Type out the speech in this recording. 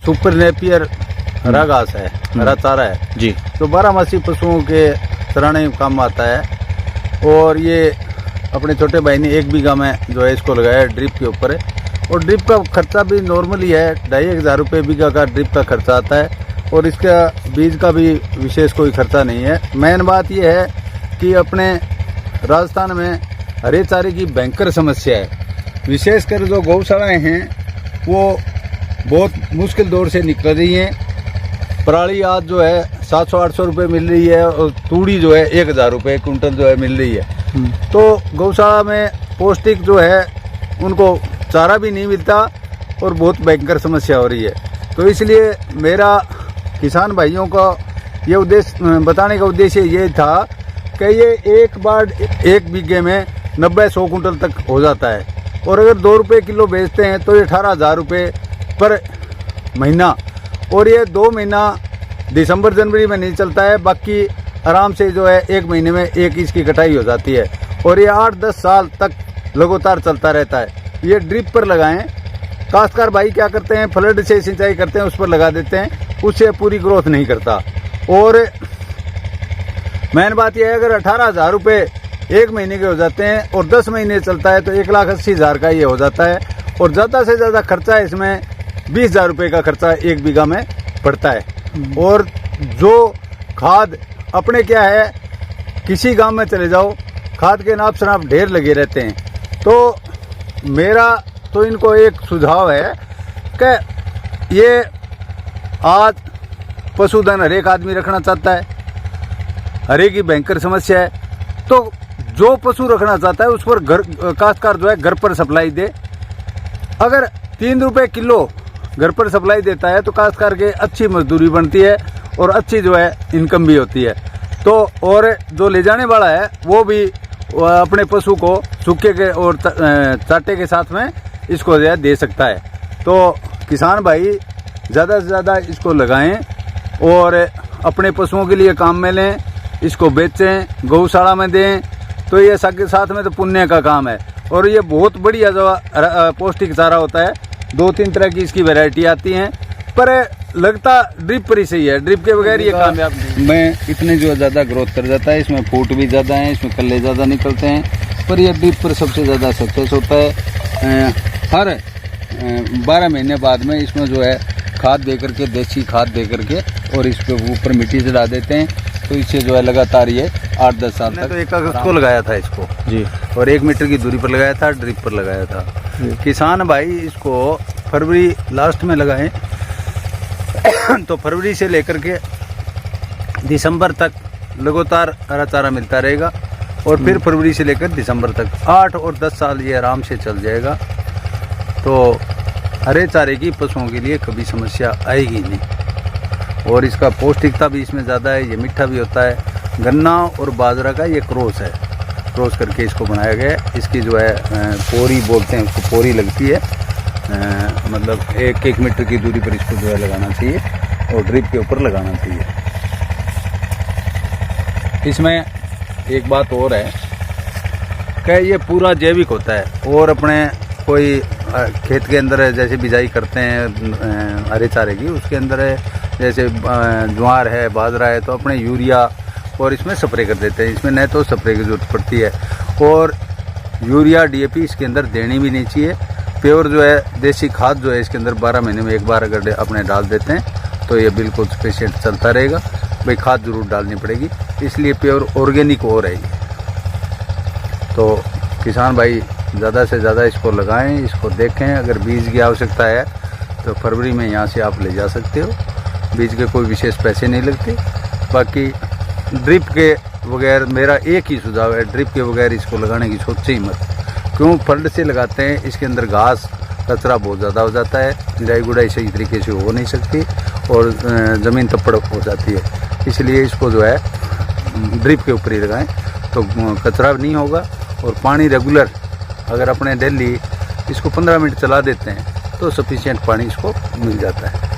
Super Napier हरा घास है, हरा चारा है जी। तो 12 पशुओं के चराने में काम आता है। और ये अपने छोटे भाई ने 1 बीघा में जो है इसको लगाया है, ड्रिप के ऊपर है। और ड्रिप का खर्चा भी नॉर्मली है, 2,500 रुपये बीघा का ड्रिप का खर्चा आता है। और इसका बीज का भी विशेष कोई खर्चा नहीं है। मेन बात यह है कि अपने राजस्थान में हरे चारे की भयंकर समस्या है। विशेषकर जो गौशालाएं हैं वो बहुत मुश्किल दौर से निकल रही हैं। पराली आज जो है 700-800 रुपये मिल रही है और तूड़ी जो है 1,000 रुपये कुंटल जो है मिल रही है। तो गौशाला में पौष्टिक जो है उनको चारा भी नहीं मिलता और बहुत भयंकर समस्या हो रही है। तो इसलिए मेरा किसान भाइयों का ये उद्देश्य बताने का उद्देश्य ये था कि ये एक बार 1 बीघे में 90-100 कुंटल तक हो जाता है। और अगर 2 रुपये किलो बेचते हैं तो ये 18,000 रुपये पर महीना। और ये 2 महीना दिसंबर जनवरी में नहीं चलता है, बाकी आराम से जो है 1 महीने में एक इसकी कटाई हो जाती है। और ये 8-10 साल तक लगातार चलता रहता है। ये ड्रिप पर लगाएं। काश्तकार भाई क्या करते हैं, फ्लड से सिंचाई करते हैं, उस पर लगा देते हैं, उससे पूरी ग्रोथ नहीं करता। और मेन बात यह है अगर 18,000 रुपये 1 महीने के हो जाते हैं और 10 महीने चलता है तो 1,80,000 का ये हो जाता है। और ज़्यादा से ज़्यादा खर्चा इसमें 20,000 रुपये का खर्चा 1 बीघा में पड़ता है। और जो खाद अपने क्या है, किसी गांव में चले जाओ खाद के नाप शनाप ढेर लगे रहते हैं। तो मेरा तो इनको एक सुझाव है कि ये आज पशुधन हर एक आदमी रखना चाहता है, हर एक की भयंकर समस्या है। तो जो पशु रखना चाहता है उस पर काश्तकार जो है घर पर सप्लाई दे। अगर 3 रुपये किलो घर पर सप्लाई देता है तो काश्तकार के अच्छी मजदूरी बनती है और अच्छी जो है इनकम भी होती है। तो और जो ले जाने वाला है वो भी अपने पशु को सूखे के और चाटे के साथ में इसको जो है दे सकता है। तो किसान भाई ज़्यादा से ज़्यादा इसको लगाएं और अपने पशुओं के लिए काम में लें, इसको बेचें, गौशाला में दें। तो ये साथ में तो पुण्य का काम है। और ये बहुत बढ़िया जो पौष्टिक चारा होता है। 2-3 तरह की इसकी वैरायटी आती हैं, पर लगता ड्रिप पर ही सही है। ड्रिप के बगैर ये कामयाब नहीं। मैं इतने जो ज़्यादा ग्रोथ कर जाता है, इसमें फूट भी ज़्यादा है, इसमें कल्ले ज़्यादा निकलते हैं, पर ये ड्रिप पर सबसे ज़्यादा सक्सेस होता है। हर 12 महीने बाद में इसमें जो है खाद दे करके, देसी खाद दे करके और इसके ऊपर मिट्टी चढ़ा देते हैं। तो इससे जो है लगातार ये 8-10 साल तक। तो 1 अगस्त को लगाया था इसको जी, और 1 मीटर की दूरी पर लगाया था, ड्रिप पर लगाया था। किसान भाई इसको फरवरी लास्ट में लगाएं तो फरवरी से लेकर के दिसंबर तक लगातार हरा चारा मिलता रहेगा। और फिर फरवरी से लेकर दिसंबर तक 8 और 10 साल ये आराम से चल जाएगा। तो हरे चारे की पशुओं के लिए कभी समस्या आएगी नहीं। और इसका पौष्टिकता भी इसमें ज़्यादा है, ये मीठा भी होता है। गन्ना और बाजरा का ये क्रॉस है, क्रॉस करके इसको बनाया गया है। इसकी जो है पोरी बोलते हैं उसको, पोरी लगती है, मतलब 1-1 मीटर की दूरी पर इसको जो है लगाना चाहिए और ड्रिप के ऊपर लगाना चाहिए। इसमें एक बात और है कि ये पूरा जैविक होता है। और अपने कोई खेत के अंदर जैसे बिजाई करते हैं हरे चारे की, उसके अंदर जैसे ज्वार है, बाजरा है, तो अपने यूरिया और इसमें स्प्रे कर देते हैं। इसमें न तो स्प्रे की जरूरत पड़ती है और यूरिया DAP इसके अंदर देनी भी नहीं चाहिए। प्योर जो है देसी खाद जो है इसके अंदर 12 महीने में 1 बार अगर अपने डाल देते हैं तो ये बिल्कुल सफिशिएंट चलता रहेगा। भाई खाद जरूर डालनी पड़ेगी, इसलिए प्योर ऑर्गेनिक हो रहेगी। तो किसान भाई ज़्यादा से ज़्यादा इसको लगाएं, इसको देखें। अगर बीज की आवश्यकता है तो फरवरी में यहाँ से आप ले जा सकते हो। बीज के कोई विशेष पैसे नहीं लगते। बाकी ड्रिप के बगैर मेरा एक ही सुझाव है, ड्रिप के बगैर इसको लगाने की सोचे ही मत। क्यों, फल्ड से लगाते हैं, इसके अंदर घास कचरा बहुत ज़्यादा हो जाता है, निराई गुड़ाई सही तरीके से हो नहीं सकती और ज़मीन तप्पड़ हो जाती है। इसलिए इसको जो है ड्रिप के ऊपर ही लगाएं तो कचरा नहीं होगा। और पानी रेगुलर अगर अपने डेली इसको 15 मिनट चला देते हैं तो सफिशिएंट पानी इसको मिल जाता है।